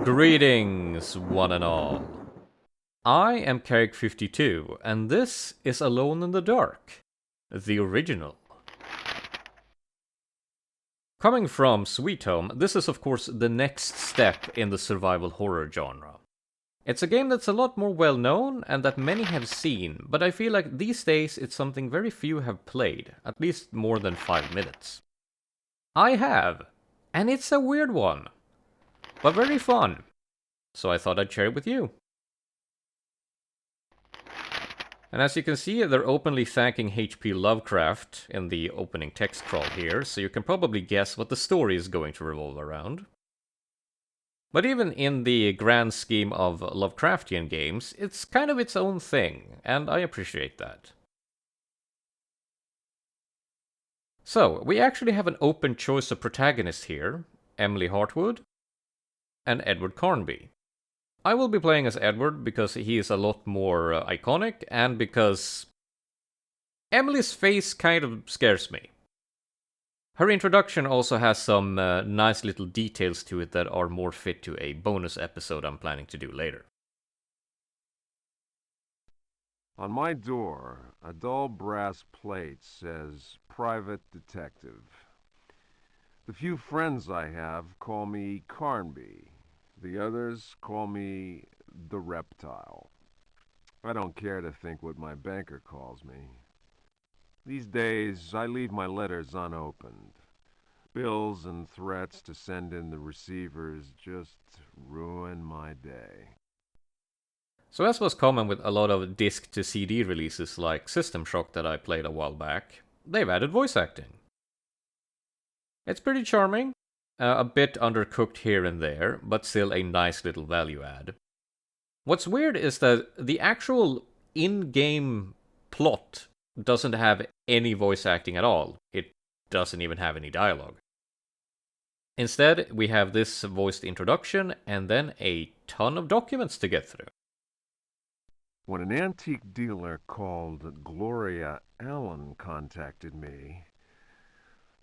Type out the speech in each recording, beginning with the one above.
Greetings, one and all. I am Kerrik 52, and this is Alone in the Dark, the original. Coming from Sweet Home, this is of course the next step in the survival horror genre. It's a game that's a lot more well known and that many have seen, but I feel like these days it's something very few have played, at least more than 5 minutes. I have, and it's a weird one, but very fun, so I thought I'd share it with you. And as you can see, they're openly thanking H.P. Lovecraft in the opening text crawl here, so you can probably guess what the story is going to revolve around. But even in the grand scheme of Lovecraftian games, it's kind of its own thing, and I appreciate that. So, we actually have an open choice of protagonists here, Emily Hartwood and Edward Carnby. I will be playing as Edward because he is a lot more iconic, and because Emily's face kind of scares me. Her introduction also has some nice little details to it that are more fit to a bonus episode I'm planning to do later. On my door, a dull brass plate says Private Detective. The few friends I have call me Carnby. The others call me the Reptile. I don't care to think what my banker calls me. These days, I leave my letters unopened. Bills and threats to send in the receivers just ruin my day. So as was common with a lot of disc to CD releases like System Shock that I played a while back, they've added voice acting. It's pretty charming, a bit undercooked here and there, but still a nice little value add. What's weird is that the actual in-game plot doesn't have any voice acting at all. It doesn't even have any dialogue. Instead, we have this voiced introduction and then a ton of documents to get through. When an antique dealer called Gloria Allen contacted me,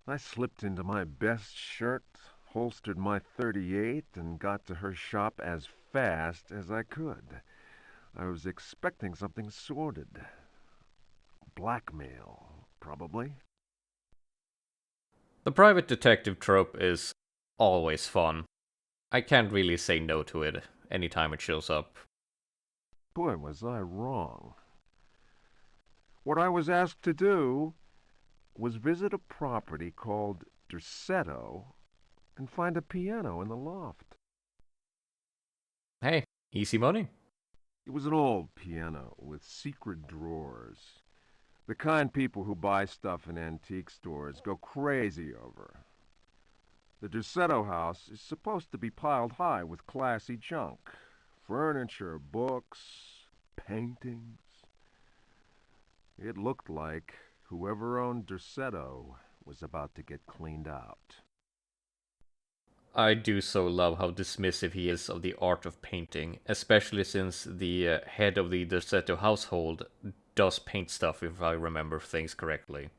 I slipped into my best shirt, holstered my .38, and got to her shop as fast as I could. I was expecting something sordid. Blackmail, probably. The private detective trope is always fun. I can't really say no to it anytime it shows up. Boy, was I wrong. What I was asked to do was visit a property called Derceto and find a piano in the loft. Hey, easy money. It was an old piano with secret drawers. The kind people who buy stuff in antique stores go crazy over. The Derceto house is supposed to be piled high with classy junk. Furniture, books, paintings. It looked like whoever owned Derceto was about to get cleaned out. I do so love how dismissive he is of the art of painting, especially since the head of the Derceto household does paint stuff, if I remember things correctly.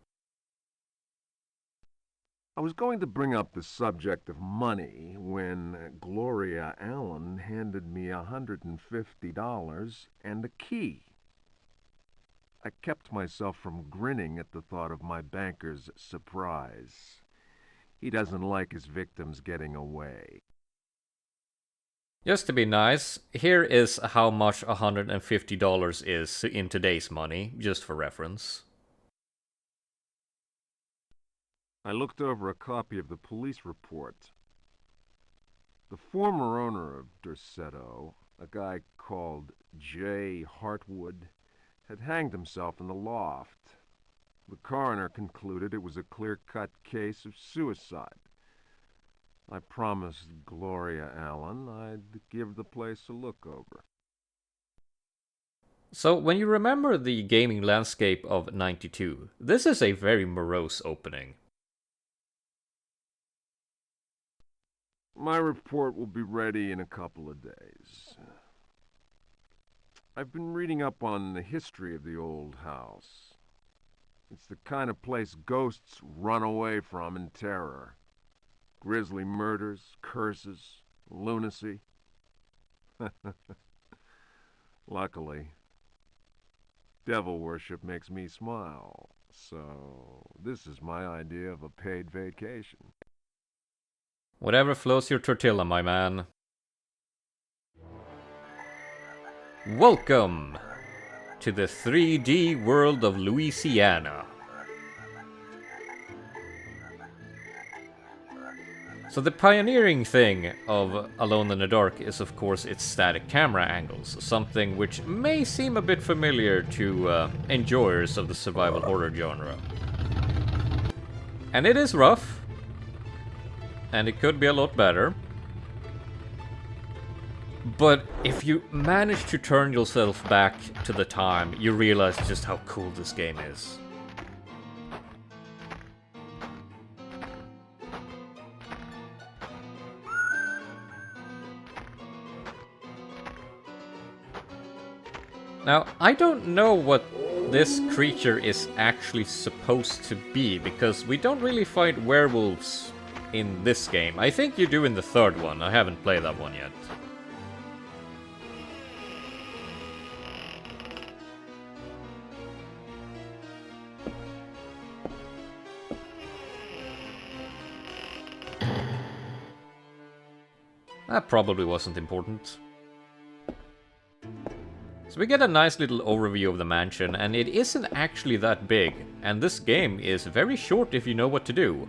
I was going to bring up the subject of money when Gloria Allen handed me $150 and a key. I kept myself from grinning at the thought of my banker's surprise. He doesn't like his victims getting away. Just to be nice, here is how much $150 is in today's money, just for reference. I looked over a copy of the police report. The former owner of Derceto, a guy called J. Hartwood, had hanged himself in the loft. The coroner concluded it was a clear-cut case of suicide. I promised Gloria Allen I'd give the place a look over. So, when you remember the gaming landscape of '92, this is a very morose opening. My report will be ready in a couple of days. I've been reading up on the history of the old house. It's the kind of place ghosts run away from in terror. Grisly murders, curses, lunacy. Luckily, devil worship makes me smile, so this is my idea of a paid vacation. Whatever floats your tortilla, my man. Welcome to the 3D world of Louisiana. So the pioneering thing of Alone in the Dark is of course its static camera angles, something which may seem a bit familiar to enjoyers of the survival horror genre. And it is rough, and it could be a lot better. But if you manage to turn yourself back to the time, you realize just how cool this game is. Now, I don't know what this creature is actually supposed to be, because we don't really fight werewolves in this game. I think you do in the third one. I haven't played that one yet. That probably wasn't important. So we get a nice little overview of the mansion, and it isn't actually that big, and this game is very short if you know what to do.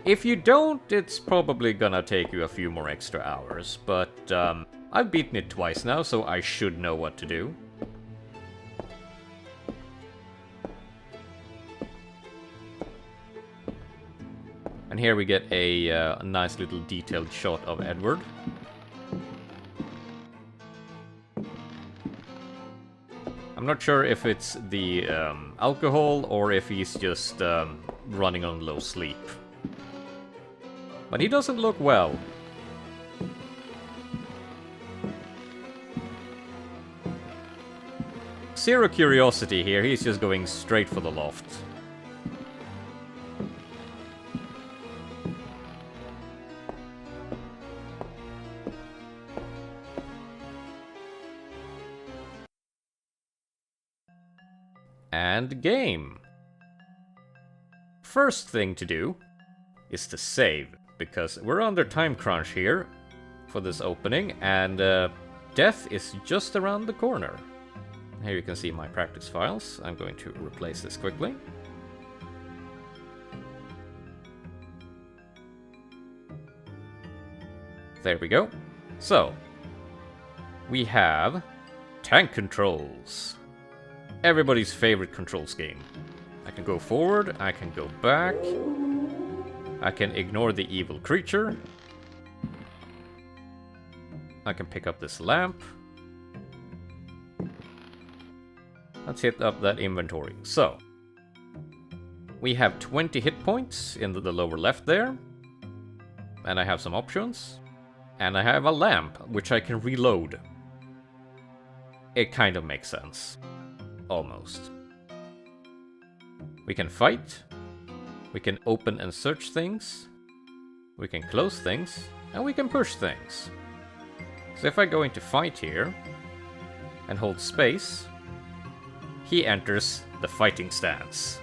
If you don't, it's probably gonna take you a few more extra hours, but I've beaten it twice now, so I should know what to do. And here we get a nice little detailed shot of Edward. I'm not sure if it's the alcohol or if he's just running on low sleep. But he doesn't look well. Zero curiosity here, he's just going straight for the loft. And game. First thing to do is to save, because we're under time crunch here for this opening, and death is just around the corner. Here you can see my practice files. I'm going to replace this quickly. There we go. So, we have tank controls. Everybody's favorite control scheme. I can go forward, I can go back, I can ignore the evil creature, I can pick up this lamp. Let's hit up that inventory. So, we have 20 hit points in the lower left there, and I have some options, and I have a lamp, which I can reload. It kind of makes sense. Almost. We can fight, we can open and search things, we can close things, and we can push things. So if I go into fight here, and hold space, he enters the fighting stance.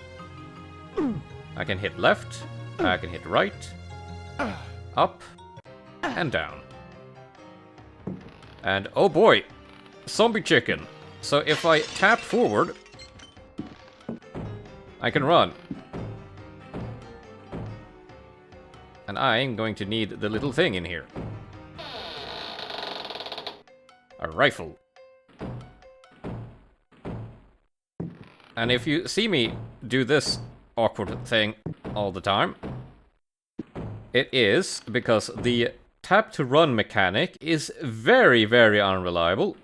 I can hit left, I can hit right, up, and down. And oh boy, zombie chicken! So if I tap forward, I can run. And I'm going to need the little thing in here. A rifle. And if you see me do this awkward thing all the time, it is because the tap to run mechanic is very, very unreliable.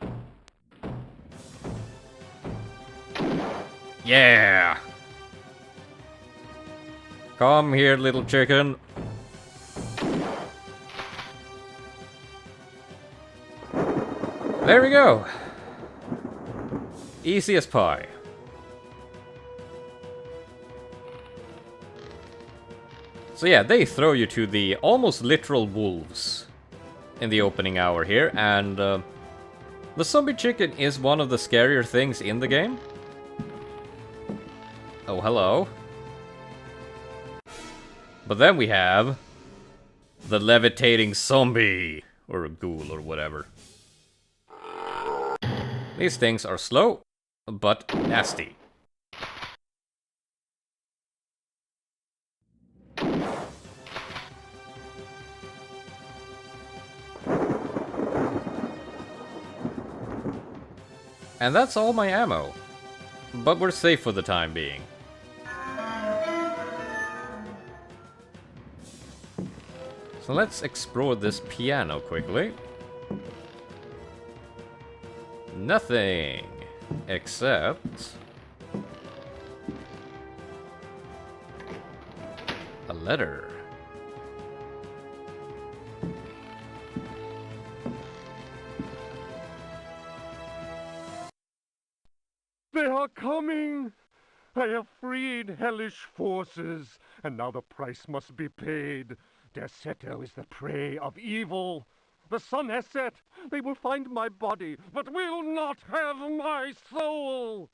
Yeah! Come here, little chicken. There we go. Easy as pie. So yeah, they throw you to the almost literal wolves. in the opening hour here, and the zombie chicken is one of the scarier things in the game. Oh, hello. But then we have the levitating zombie, or a ghoul, or whatever. These things are slow, but nasty. And that's all my ammo. But we're safe for the time being. So let's explore this piano quickly. Nothing except a letter. They are coming! I have freed hellish forces, and now the price must be paid. Derceto is the prey of evil. The sun has set. They will find my body, but will not have my soul.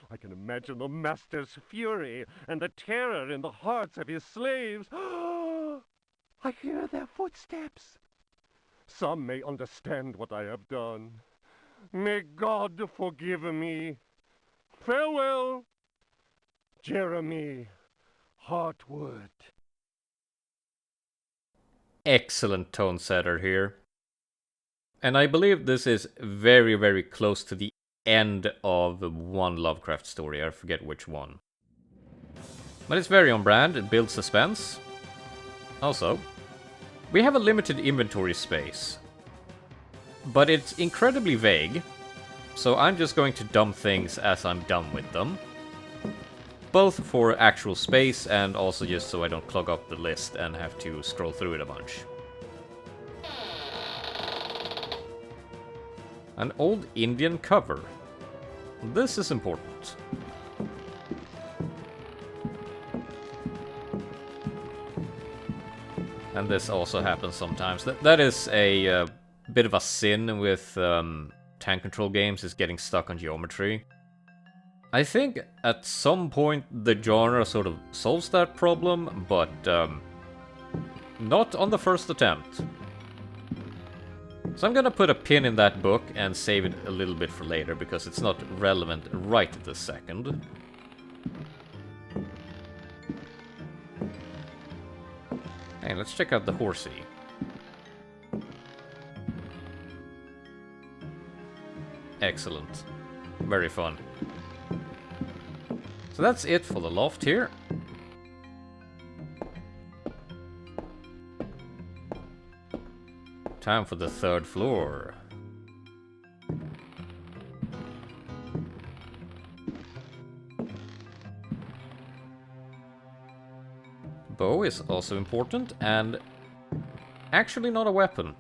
I can imagine the master's fury and the terror in the hearts of his slaves. I hear their footsteps. Some may understand what I have done. May God forgive me. Farewell, Jeremy Hartwood. Excellent tone setter here. And I believe this is very, very close to the end of one Lovecraft story. I forget which one. But it's very on brand, it builds suspense. Also, we have a limited inventory space. But it's incredibly vague. So I'm just going to dump things as I'm done with them. Both for actual space and also just so I don't clog up the list and have to scroll through it a bunch. An old Indian cover. This is important. And this also happens sometimes. That is a bit of a sin with tank control games, is getting stuck on geometry. I think at some point the genre sort of solves that problem, but not on the first attempt. So I'm gonna put a pin in that book and save it a little bit for later, because it's not relevant right this second. Hey, let's check out the horsey. Excellent. Very fun. So that's it for the loft here. Time for the third floor. Bow is also important, and actually not a weapon.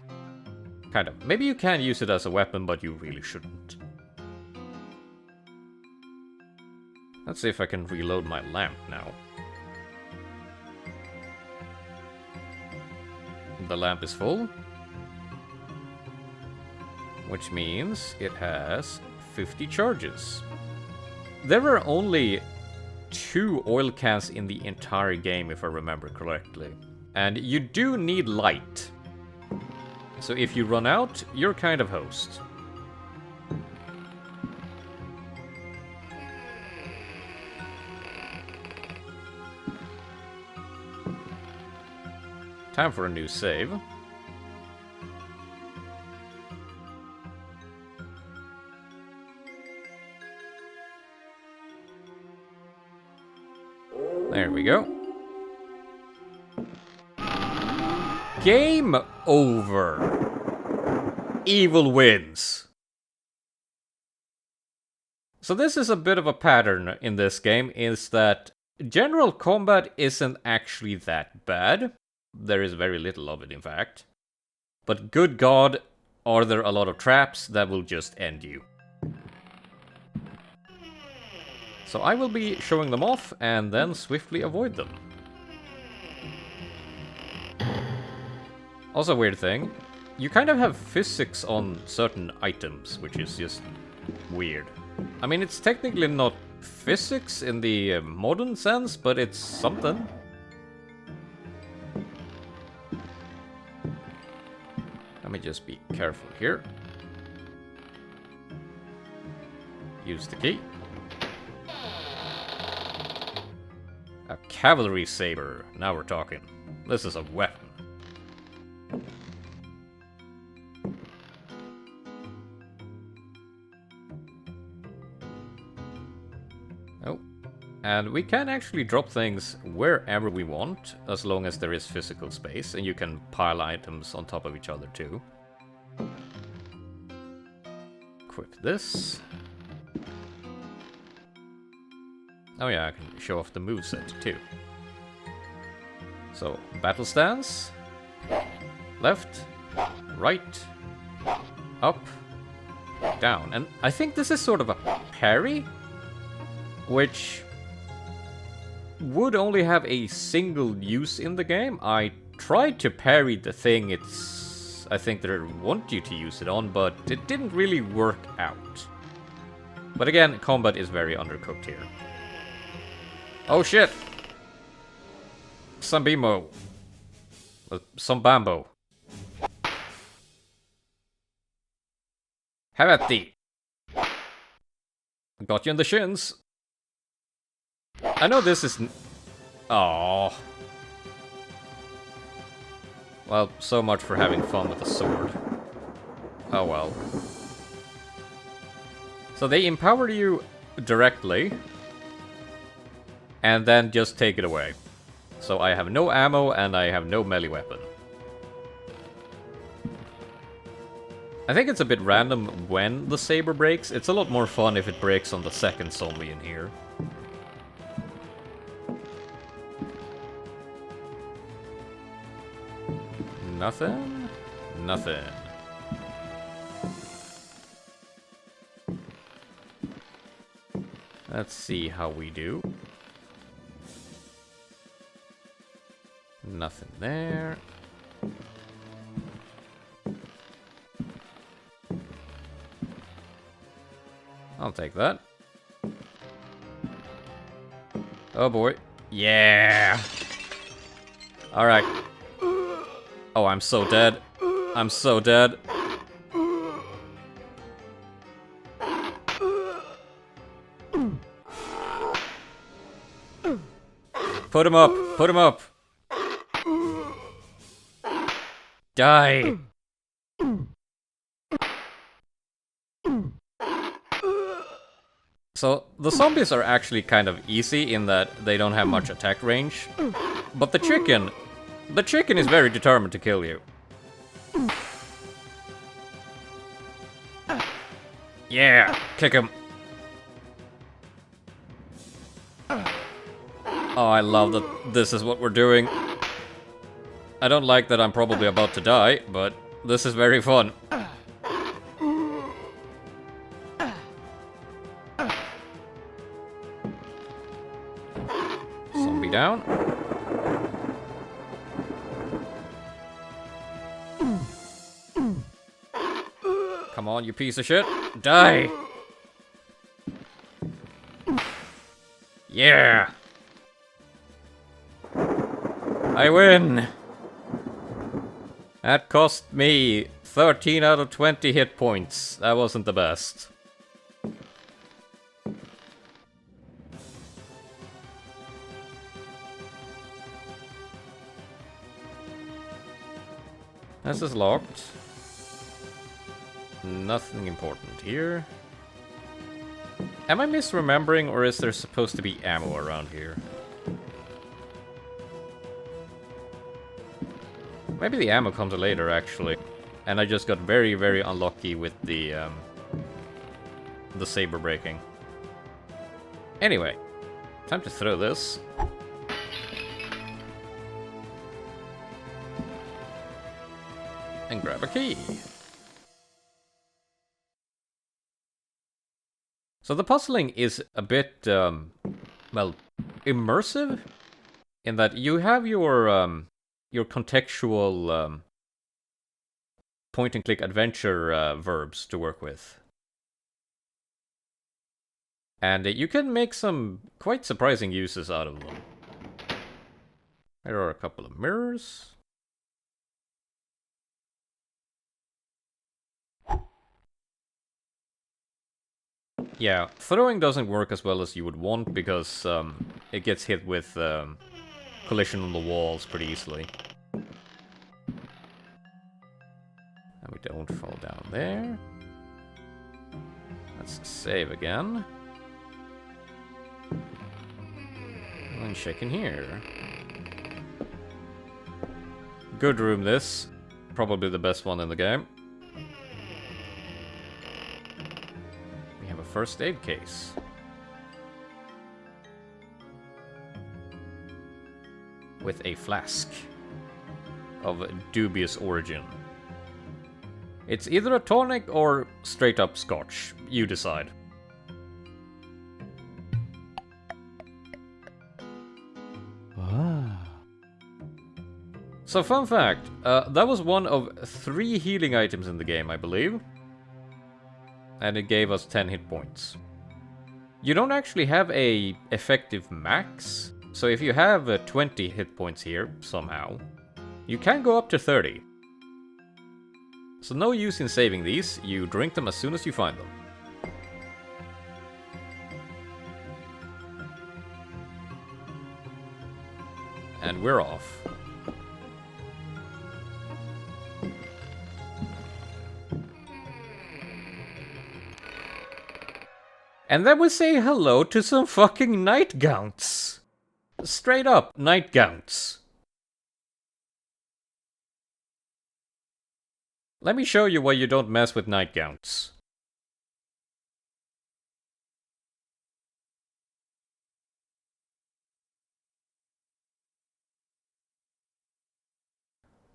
Kind of. Maybe you can use it as a weapon, but you really shouldn't. Let's see if I can reload my lamp now. The lamp is full. Which means it has 50 charges. There are only 2 oil cans in the entire game, if I remember correctly. And you do need light. So if you run out, you're kind of host. Time for a new save. There we go. Game over. Evil wins. So this is a bit of a pattern in this game, is that general combat isn't actually that bad. There is very little of it, in fact. But good God, are there a lot of traps that will just end you. So I will be showing them off and then swiftly avoid them. Also, a weird thing. you kind of have physics on certain items, which is just weird. I mean, it's technically not physics in the modern sense, but it's something. Let me just be careful here. Use the key. A cavalry saber. Now we're talking. This is a weapon. Oh. And we can actually drop things wherever we want, as long as there is physical space, and you can pile items on top of each other too. Equip this. Oh yeah, I can show off the moveset too. So, battle stance. Left. Right. Up. Down. And I think this is sort of a parry, which would only have a single use in the game. I tried to parry the thing I think they want you to use it on, but it didn't really work out. But again, combat is very undercooked here. Oh shit! Some bimbo. Some bambo. Have at thee. Got you in the shins. I know this is... Aww. Well, so much for having fun with a sword. Oh well. So they empower you directly, and then just take it away. So I have no ammo and I have no melee weapon. I think it's a bit random when the saber breaks. It's a lot more fun if it breaks on the second zombie in here. Nothing? Nothing. Let's see how we do. Nothing there. I'll take that. Oh boy. Yeah! Alright. Oh, I'm so dead. I'm so dead. Put him up! Put him up! Die! So, the zombies are actually kind of easy in that they don't have much attack range. But the chicken is very determined to kill you. Yeah! Kick him! Oh, I love that this is what we're doing. I don't like that I'm probably about to die, but this is very fun. Zombie down. Come on, you piece of shit. Die! Yeah! I win! That cost me 13 out of 20 hit points. That wasn't the best. This is locked. Nothing important here. Am I misremembering, or is there supposed to be ammo around here? Maybe the ammo comes later, actually. And I just got very, very unlucky with the saber breaking. Anyway, time to throw this. And grab a key. So the puzzling is a bit, well, immersive, in that you have your contextual point-and-click adventure verbs to work with. And you can make some quite surprising uses out of them. There are a couple of mirrors. Yeah, throwing doesn't work as well as you would want because it gets hit with collision on the walls pretty easily. And we don't fall down there. Let's save again. And check in here. Good room this. Probably the best one in the game. We have a first aid case. With a flask of dubious origin. It's either a tonic or straight up scotch. You decide. So fun fact, that was one of 3 healing items in the game, I believe. And it gave us 10 hit points. You don't actually have a effective max, so if you have 20 hit points here, somehow, you can go up to 30. So no use in saving these, you drink them as soon as you find them. And we're off. And then we say hello to some fucking Nightgaunts. Straight up, Nightgaunts. Let me show you why you don't mess with Nightgaunts.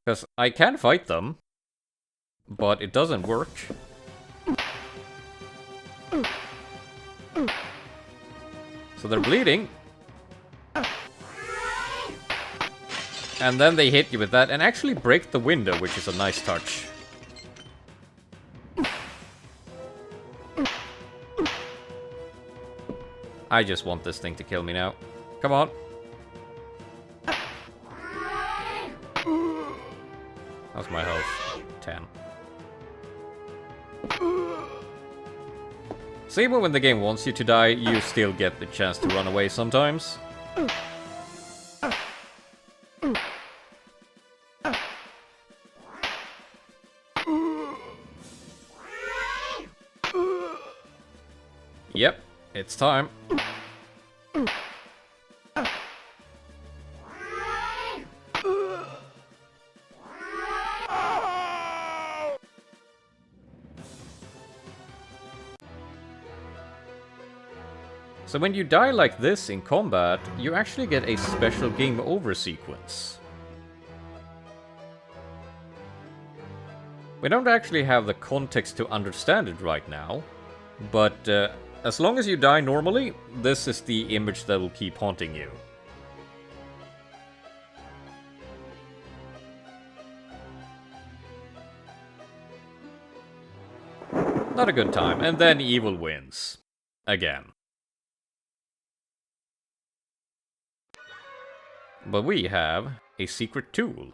Because I can fight them, but it doesn't work. So they're bleeding. And then they hit you with that and actually break the window, which is a nice touch. I just want this thing to kill me now. Come on. How's my health? 10. So even when the game wants you to die, you still get the chance to run away sometimes. Yep, it's time. So when you die like this in combat, you actually get a special game over sequence. We don't actually have the context to understand it right now, but as long as you die normally, this is the image that will keep haunting you. Not a good time, and then evil wins. Again. But we have a secret tool.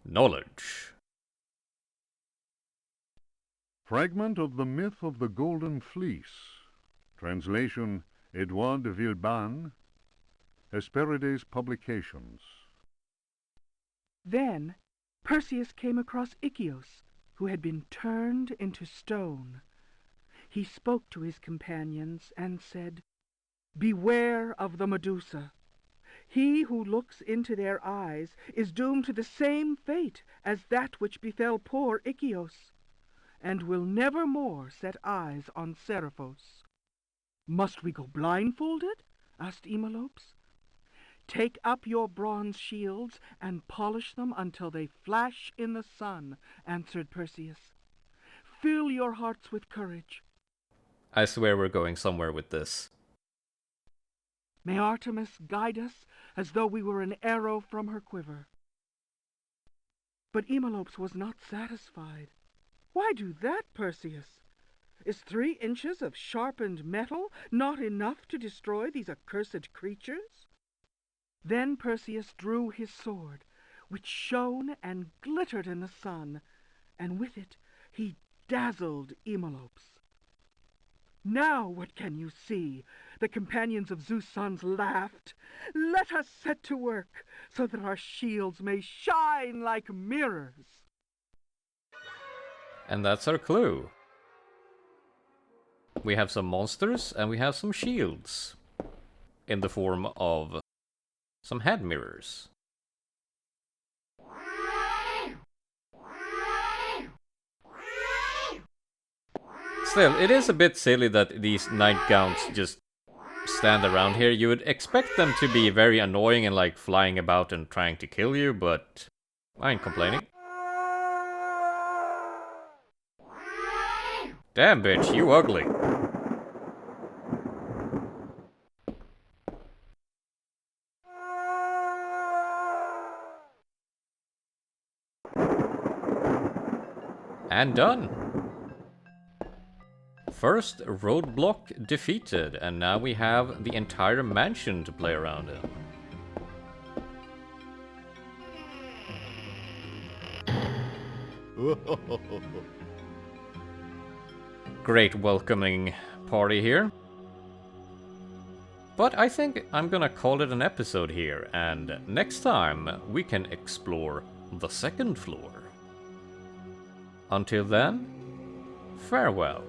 Knowledge. Fragment of the Myth of the Golden Fleece. Translation, Edward Carnby. Hesperides Publications. Then Perseus came across Ikios, who had been turned into stone. He spoke to his companions and said, "Beware of the Medusa. He who looks into their eyes is doomed to the same fate as that which befell poor Ikios, and will never more set eyes on Seriphos." "Must we go blindfolded?" asked Emelopes. "Take up your bronze shields and polish them until they flash in the sun," answered Perseus. "Fill your hearts with courage." I swear we're going somewhere with this. May Artemis guide us as though we were an arrow from her quiver." But Emelopes was not satisfied. "Why do that, Perseus? Is 3 inches of sharpened metal not enough to destroy these accursed creatures?" Then Perseus drew his sword, which shone and glittered in the sun, and with it he dazzled Emelopes. "Now what can you see?" the companions of Zeus' sons laughed. "Let us set to work, so that our shields may shine like mirrors." And that's our clue. We have some monsters and we have some shields in the form of some head mirrors. Still, it is a bit silly that these Nightgaunts just stand around here. You would expect them to be very annoying and like flying about and trying to kill you, but I ain't complaining. Damn bitch, you ugly. And done. First roadblock defeated, and now we have the entire mansion to play around in. Great welcoming party here. But I think I'm gonna call it an episode here, and next time we can explore the second floor. Until then, farewell.